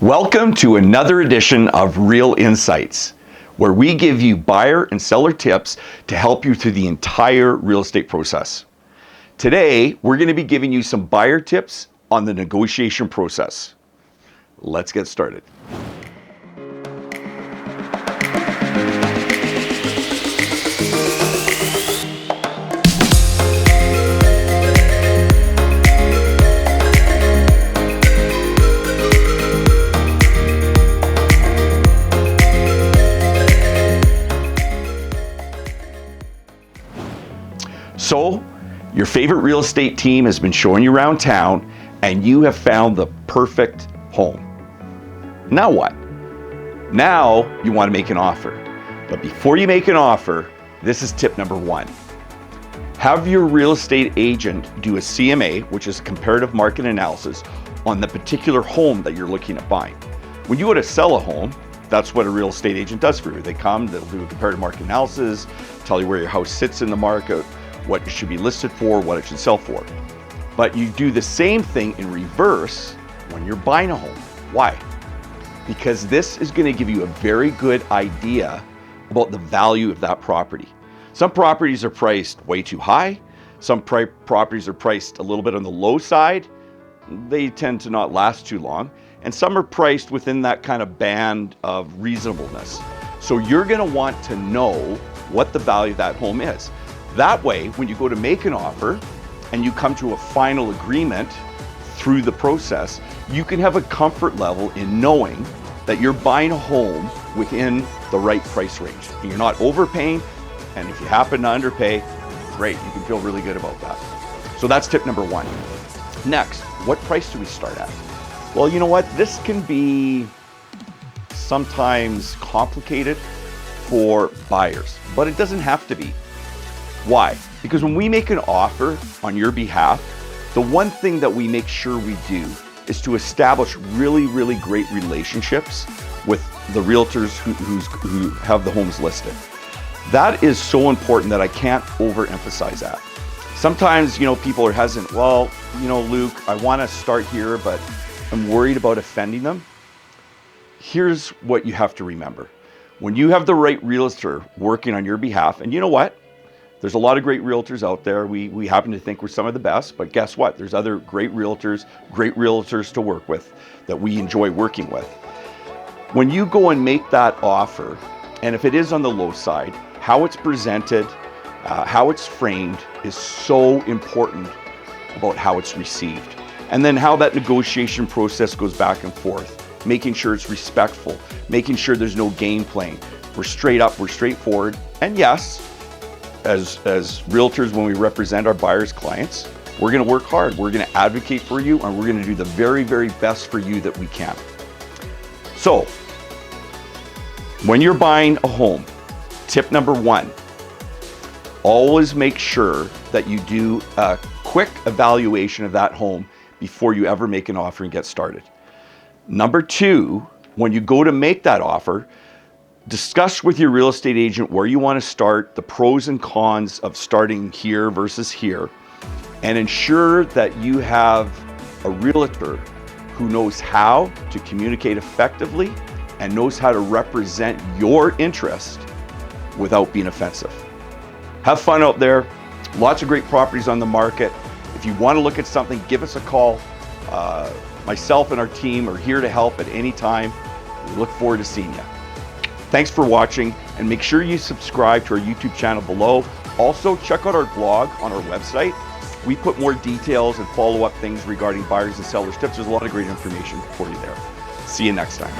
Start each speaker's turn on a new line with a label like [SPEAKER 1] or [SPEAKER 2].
[SPEAKER 1] Welcome to another edition of Real Insights, where we give you buyer and seller tips to help you through the entire real estate process. Today, we're going to be giving you some buyer tips on the negotiation process. Let's get started. So, your favorite real estate team has been showing you around town and you have found the perfect home. Now what? Now you want to make an offer. But before you make an offer, this is tip number one. Have your real estate agent do a CMA, which is a comparative market analysis, on the particular home that you're looking at buying. When you go to sell a home, that's what a real estate agent does for you. They come, they'll do a comparative market analysis, tell you where your house sits in the market, what it should be listed for, what it should sell for. But you do the same thing in reverse when you're buying a home. Why? Because this is going to give you a very good idea about the value of that property. Some properties are priced way too high. Some properties are priced a little bit on the low side. They tend to not last too long. And some are priced within that kind of band of reasonableness. So you're going to want to know what the value of that home is. That way, when you go to make an offer and you come to a final agreement through the process, you can have a comfort level in knowing that you're buying a home within the right price range. And you're not overpaying, and if you happen to underpay, great, you can feel really good about that. So that's tip number one. Next, what price do we start at? Well, you know what? This can be sometimes complicated for buyers, but it doesn't have to be. Why? Because when we make an offer on your behalf, the one thing that we make sure we do is to establish really great relationships with the realtors who have the homes listed. That is so important that I can't overemphasize that. Sometimes, people are hesitant. Well, Luke, I want to start here, but I'm worried about offending them. Here's what you have to remember. When you have the right realtor working on your behalf, and you know what? There's a lot of great realtors out there. We happen to think we're some of the best, but guess what? There's other great realtors to work with that we enjoy working with. When you go and make that offer, and if it is on the low side, how it's presented, how it's framed is so important about how it's received. And then how that negotiation process goes back and forth, making sure it's respectful, making sure there's no game playing. We're straight up, we're straightforward, and yes, as realtors, when we represent our buyers' clients, we're going to work hard. We're going to advocate for you, and we're going to do the very best for you that we can. So, when you're buying a home, tip number one, always make sure that you do a quick evaluation of that home before you ever make an offer and get started. Number two, when you go to make that offer, discuss with your real estate agent where you want to start, the pros and cons of starting here versus here, and ensure that you have a realtor who knows how to communicate effectively and knows how to represent your interest without being offensive. Have fun out there. Lots of great properties on the market. If you want to look at something, give us a call. Myself and our team are here to help at any time. We look forward to seeing you. Thanks for watching, and make sure you subscribe to our YouTube channel below. Also, check out our blog on our website. We put more details and follow-up things regarding buyers and sellers tips. There's a lot of great information for you there. See you next time.